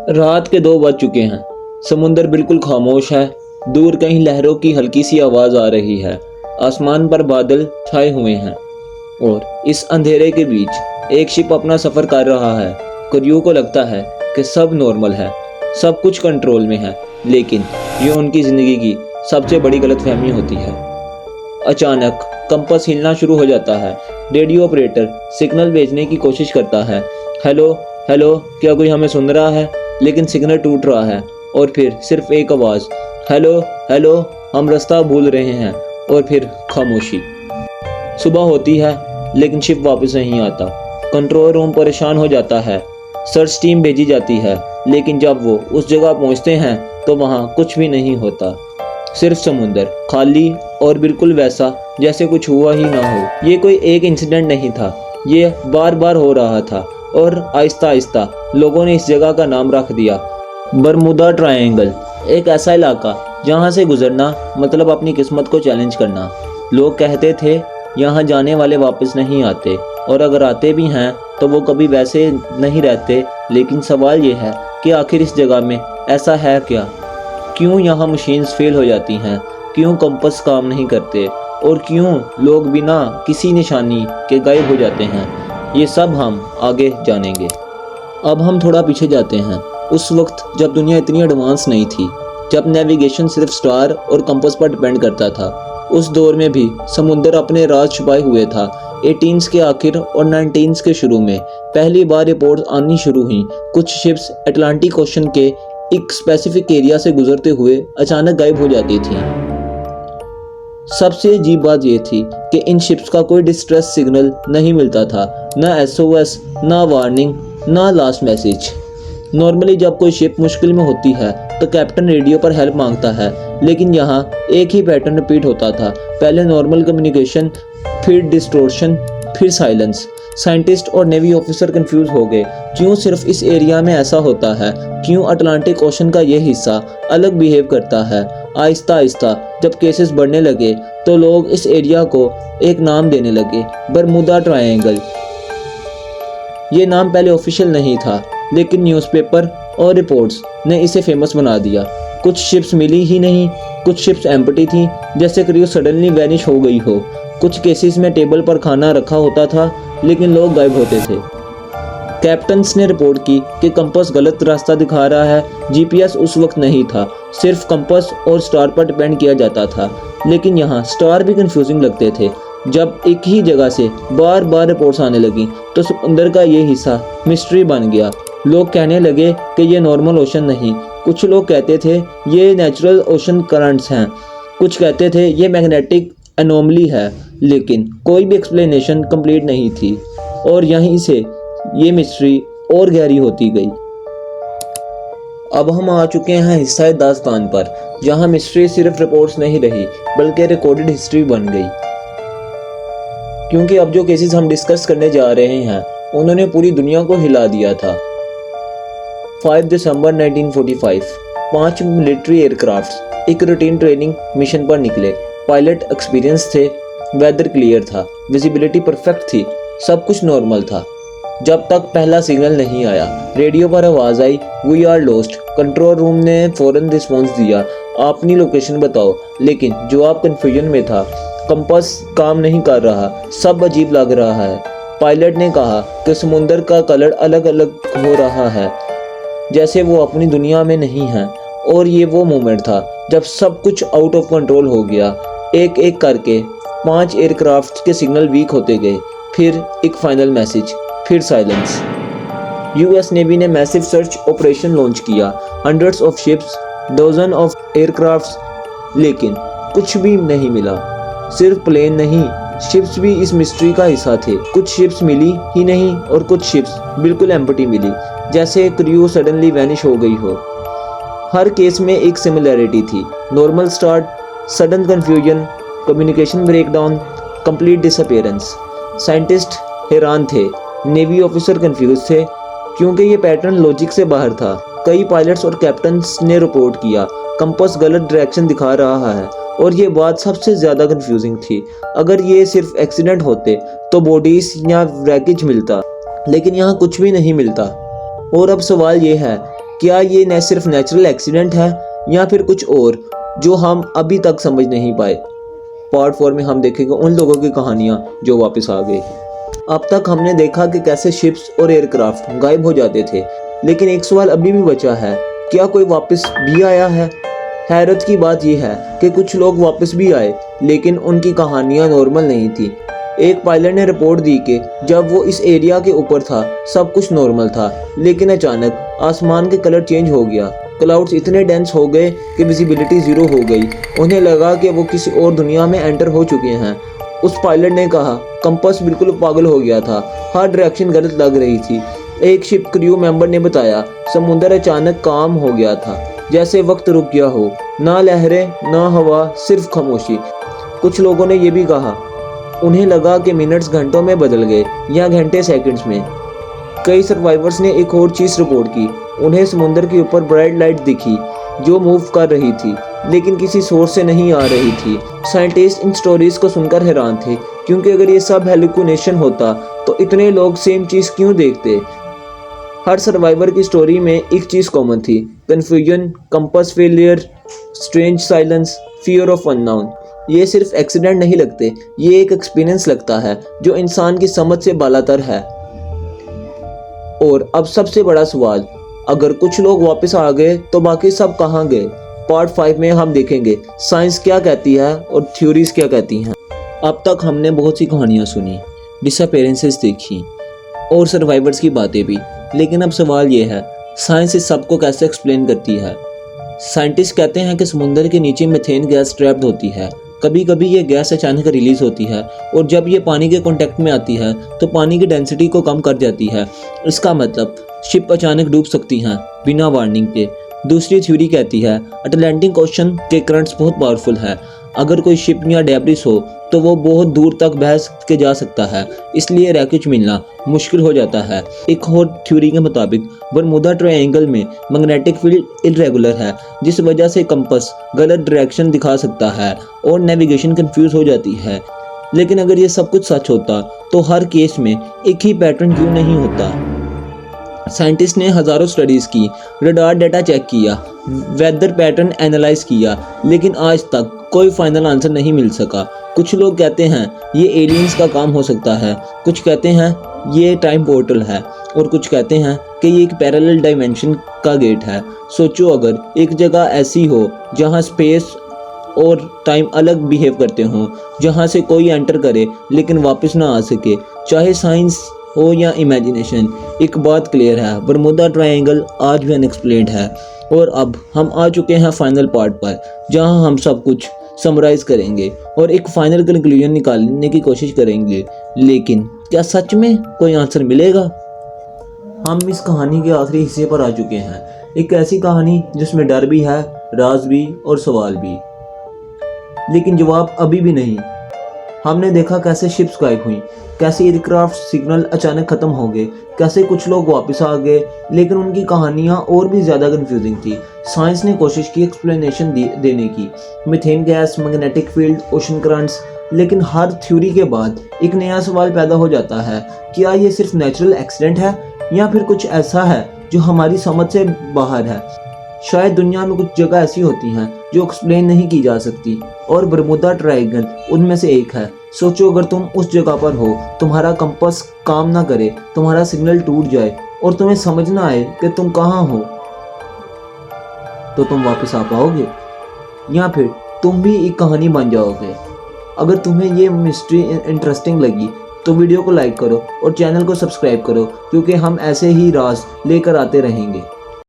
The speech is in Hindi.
रात के 2 बज चुके हैं। समुंदर बिल्कुल खामोश है। दूर कहीं लहरों की हल्की सी आवाज़ आ रही है। आसमान पर बादल छाए हुए हैं और इस अंधेरे के बीच एक शिप अपना सफ़र कर रहा है। क्रू को लगता है कि सब नॉर्मल है, सब कुछ कंट्रोल में है, लेकिन ये उनकी ज़िंदगी की सबसे बड़ी गलतफहमी होती है। अचानक कंपास हिलना शुरू हो जाता है। रेडियो ऑपरेटर सिग्नल भेजने की कोशिश करता है। हेलो हेलो, क्या कोई हमें सुन रहा है? लेकिन सिग्नल टूट रहा है और फिर सिर्फ एक आवाज़, हेलो हेलो, हम रास्ता भूल रहे हैं। और फिर खामोशी। सुबह होती है लेकिन शिप वापस नहीं आता। कंट्रोल रूम परेशान हो जाता है। सर्च टीम भेजी जाती है, लेकिन जब वो उस जगह पहुंचते हैं तो वहां कुछ भी नहीं होता। सिर्फ समुंदर, खाली और बिल्कुल वैसा जैसे कुछ हुआ ही ना हो। ये कोई एक इंसिडेंट नहीं था, ये बार बार हो रहा था और आहिस्ता आहिस्ता लोगों ने इस जगह का नाम रख दिया बरमुदा ट्रायंगल। एक ऐसा इलाका जहाँ से गुजरना मतलब अपनी किस्मत को चैलेंज करना। लोग कहते थे यहाँ जाने वाले वापस नहीं आते, और अगर आते भी हैं तो वो कभी वैसे नहीं रहते। लेकिन सवाल ये है कि आखिर इस जगह में ऐसा है क्या? क्यों यहाँ मशीन्स फेल हो जाती हैं? क्यों कंपास काम नहीं करते? और क्यों लोग बिना किसी निशानी के गायब हो जाते हैं? ये सब हम आगे जानेंगे। अब हम थोड़ा पीछे जाते हैं, उस वक्त जब दुनिया इतनी एडवांस नहीं थी, जब नेविगेशन सिर्फ स्टार और कंपास पर डिपेंड करता था। उस दौर में भी समुंदर अपने राज छुपाए हुए था। 18s के आखिर और 19s के शुरू में पहली बार रिपोर्ट्स आनी शुरू हुई। कुछ शिप्स अटलांटिक ओशन के एक स्पेसिफिक एरिया से गुजरते हुए अचानक गायब हो जाती थी। सबसे अजीब बात यह थी कि इन शिप्स का कोई डिस्ट्रेस सिग्नल नहीं मिलता था, ना SOS, ना वार्निंग, ना लास्ट मैसेज। नॉर्मली जब कोई शिप मुश्किल में होती है तो कैप्टन रेडियो पर हेल्प मांगता है, लेकिन यहाँ एक ही पैटर्न रिपीट होता था। पहले नॉर्मल कम्युनिकेशन, फिर डिस्टोर्शन, फिर साइलेंस। साइंटिस्ट और नेवी ऑफिसर कंफ्यूज हो गए। क्यों सिर्फ इस एरिया में ऐसा होता है? क्यों अटलांटिक ओशन का ये हिस्सा अलग बिहेव करता है? आहिस्ता आहिस्ता जब केसेस बढ़ने लगे तो लोग इस एरिया को एक नाम देने लगे, बरमुदा ट्रायंगल। ये नाम पहले ऑफिशियल नहीं था, लेकिन न्यूज़पेपर और रिपोर्ट्स ने इसे फेमस बना दिया। कुछ शिप्स मिली ही नहीं, कुछ शिप्स एम्प्टी थी, जैसे क्रू सडनली वैनिश हो गई हो। कुछ केसेस में टेबल पर खाना रखा होता था, लेकिन लोग गायब होते थे। कैप्टन्स ने रिपोर्ट की कि कंपास गलत रास्ता दिखा रहा है। GPS उस वक्त नहीं था, सिर्फ कंपास और स्टार पर डिपेंड किया जाता था। लेकिन यहाँ स्टार भी कंफ्यूजिंग लगते थे। जब एक ही जगह से बार बार रिपोर्ट्स आने लगी तो समुंदर का ये हिस्सा मिस्ट्री बन गया। लोग कहने लगे कि ये नॉर्मल ओशन नहीं। कुछ लोग कहते थे ये नेचुरल ओशन करंट्स हैं, कुछ कहते थे ये मैग्नेटिक एनोमली है, लेकिन कोई भी एक्सप्लेनेशन कंप्लीट नहीं थी। और यहीं से ये मिस्ट्री और गहरी होती गई। अब हम आ चुके हैं हिस्सा दास्तान पर, जहां मिस्ट्री सिर्फ रिपोर्ट्स नहीं रही बल्कि रिकॉर्डेड हिस्ट्री बन गई। क्योंकि अब जो केसेस हम डिस्कस करने जा रहे हैं उन्होंने पूरी दुनिया को हिला दिया था। 5 दिसंबर 1945 5 मिलिट्री एयरक्राफ्ट एक रूटीन ट्रेनिंग मिशन पर निकले। पायलट एक्सपीरियंस थे, वेदर क्लियर था, विजिबिलिटी परफेक्ट थी, सब कुछ नॉर्मल था, जब तक पहला सिग्नल नहीं आया। रेडियो पर आवाज़ आई, we are lost. Control room ने फौरन रिस्पॉन्स दिया, आप अपनी लोकेशन बताओ। लेकिन जवाब कन्फ्यूजन में था। कंपास काम नहीं कर रहा, सब अजीब लग रहा है। पायलट ने कहा कि समुंदर का कलर अलग अलग हो रहा है, जैसे वो अपनी दुनिया में नहीं है। और ये वो मोमेंट था जब सब कुछ आउट ऑफ कंट्रोल हो गया। एक एक करके 5 एयरक्राफ्ट के सिग्नल वीक होते गए, फिर एक फाइनल मैसेज, फिर साइलेंस। US नेवी ने मैसिव सर्च ऑपरेशन लॉन्च किया, hundreds of ships, dozen of aircraft, लेकिन कुछ भी नहीं मिला। सिर्फ प्लेन नहीं, शिप्स भी इस मिस्ट्री का हिस्सा थे। कुछ शिप्स मिली ही नहीं और कुछ शिप्स बिल्कुल एम्प्टी मिली, जैसे क्रू सडनली वैनिश हो गई हो। हर केस में एक सिमिलैरिटी थी, normal start, sudden confusion, communication breakdown, complete disappearance. Scientist हैरान थे, नेवी ऑफिसर कंफ्यूज थे, क्योंकि ये पैटर्न लॉजिक से बाहर था। कई पायलट्स और कैप्टन्स ने रिपोर्ट किया, कंपास गलत डायरेक्शन दिखा रहा है। और ये बात सबसे ज़्यादा कंफ्यूजिंग थी। अगर ये सिर्फ एक्सीडेंट होते तो बॉडीज या रैकेज मिलता, लेकिन यहाँ कुछ भी नहीं मिलता। और अब सवाल ये है क्या ये न सिर्फ नेचुरल एक्सीडेंट है या फिर कुछ और जो हम अभी तक समझ नहीं पाए। पार्ट 4 में हम देखेंगे उन लोगों की कहानियाँ जो वापस आ गए। अब तक हमने देखा कि कैसे शिप्स और एयरक्राफ्ट गायब हो जाते थे, लेकिन एक सवाल अभी भी बचा है, क्या कोई वापस भी आया है? हैरत की बात यह है कि कुछ लोग वापस भी आए, लेकिन उनकी कहानियाँ नॉर्मल नहीं थी। एक पायलट ने रिपोर्ट दी कि जब वो इस एरिया के ऊपर था सब कुछ नॉर्मल था, लेकिन अचानक आसमान के कलर चेंज हो गया। क्लाउड्स इतने डेंस हो गए कि विजिबिलिटी ज़ीरो हो गई। उन्हें लगा कि वो किसी और दुनिया में एंटर हो चुके हैं। उस पायलट ने कहा कंपास बिल्कुल पागल हो गया था, हर डायरेक्शन गलत लग रही थी। एक शिप क्रू मेंबर ने बताया समुद्र अचानक काम हो गया था, जैसे वक्त रुक गया हो, ना लहरें ना हवा, सिर्फ खामोशी। कुछ लोगों ने यह भी कहा उन्हें लगा कि मिनट्स घंटों में बदल गए या घंटे सेकंड्स में। कई सर्वाइवर्स ने एक और चीज़ रिपोर्ट की, उन्हें समुद्र के ऊपर ब्राइट लाइट दिखी जो मूव कर रही थी, लेकिन किसी सोर्स से नहीं आ रही थी। साइंटिस्ट इन स्टोरीज को सुनकर हैरान थे, क्योंकि अगर ये सब हेलुसिनेशन होता तो इतने लोग सेम चीज़ क्यों देखते। हर सर्वाइवर की स्टोरी में एक चीज़ कॉमन थी, confusion, compass failure, strange silence, fear of unknown. ये सिर्फ एक्सीडेंट नहीं लगते, ये एक एक्सपीरियंस लगता है जो इंसान की समझ से बालातर है। और अब सबसे बड़ा सवाल, अगर कुछ लोग वापस आ गए तो बाकी सब कहाँ गए? पार्ट 5 में हम देखेंगे साइंस क्या कहती है और थ्योरीज क्या कहती हैं। अब तक हमने बहुत सी कहानियाँ सुनी, डिसअपेरेंसेस देखी और सर्वाइवर्स की बातें भी, लेकिन अब सवाल ये है साइंस इस सबको कैसे एक्सप्लेन करती है। साइंटिस्ट कहते हैं कि समुद्र के नीचे मीथेन गैस ट्रैप्ड होती है। कभी कभी ये गैस अचानक रिलीज होती है और जब ये पानी के कांटेक्ट में आती है तो पानी की डेंसिटी को कम कर जाती है। इसका मतलब शिप अचानक डूब सकती हैं बिना वार्निंग के। दूसरी थ्योरी कहती है अटलांटिक ओशन के करंट्स बहुत पावरफुल है, अगर कोई शिप या डेब्रिस हो तो वो बहुत दूर तक बह के जा सकता है, इसलिए रैकेज मिलना मुश्किल हो जाता है। एक और थ्योरी के मुताबिक बरमुदा ट्रायंगल में मैग्नेटिक फील्ड इरेगुलर है, जिस वजह से कंपास गलत डायरेक्शन दिखा सकता है और नेविगेशन कंफ्यूज हो जाती है। लेकिन अगर ये सब कुछ सच होता तो हर केस में एक ही पैटर्न क्यों नहीं होता? साइंटिस्ट ने हज़ारों स्टडीज़ की, रडार डेटा चेक किया, वेदर पैटर्न एनालाइज किया, लेकिन आज तक कोई फाइनल आंसर नहीं मिल सका। कुछ लोग कहते हैं ये एलियंस का काम हो सकता है, कुछ कहते हैं ये टाइम पोर्टल है और कुछ कहते हैं कि ये एक पैरेलल डायमेंशन का गेट है। सोचो अगर एक जगह ऐसी हो जहाँ स्पेस और टाइम अलग बिहेव करते हों, जहाँ से कोई एंटर करे लेकिन वापस ना आ सके, चाहे साइंस हो या इमेजिनेशन। एक बात क्लियर है, बरमुदा ट्रायंगल आज भी अनएक्सप्लेन्ड है। और अब हम आ चुके हैं फाइनल पार्ट पर, जहां हम सब कुछ समराइज करेंगे और एक फाइनल कंक्लूजन निकालने की कोशिश करेंगे। लेकिन क्या सच में कोई आंसर मिलेगा? हम इस कहानी के आखिरी हिस्से पर आ चुके हैं, एक ऐसी कहानी जिसमें डर भी है, राज भी और सवाल भी, लेकिन जवाब अभी भी नहीं। हमने देखा कैसे शिप्स गायब हुई, कैसे एयरक्राफ्ट सिग्नल अचानक खत्म हो गए, कैसे कुछ लोग वापस आ गए, लेकिन उनकी कहानियाँ और भी ज़्यादा कंफ्यूजिंग थी। साइंस ने कोशिश की एक्सप्लेनेशन देने की, methane gas, magnetic field, ocean currents, लेकिन हर थ्योरी के बाद एक नया सवाल पैदा हो जाता है, क्या ये सिर्फ नेचुरल एक्सीडेंट है या फिर कुछ ऐसा है जो हमारी समझ से बाहर है। शायद दुनिया में कुछ जगह ऐसी होती हैं जो एक्सप्लेन नहीं की जा सकती, और बरमुदा ट्रायंगल उनमें से एक है। सोचो अगर तुम उस जगह पर हो, तुम्हारा कंपास काम ना करे, तुम्हारा सिग्नल टूट जाए और तुम्हें समझ ना आए कि तुम कहाँ हो, तो तुम वापस आ पाओगे या फिर तुम भी एक कहानी बन जाओगे? अगर तुम्हें ये मिस्ट्री इंटरेस्टिंग लगी तो वीडियो को लाइक करो और चैनल को सब्सक्राइब करो, क्योंकि हम ऐसे ही राज लेकर आते रहेंगे।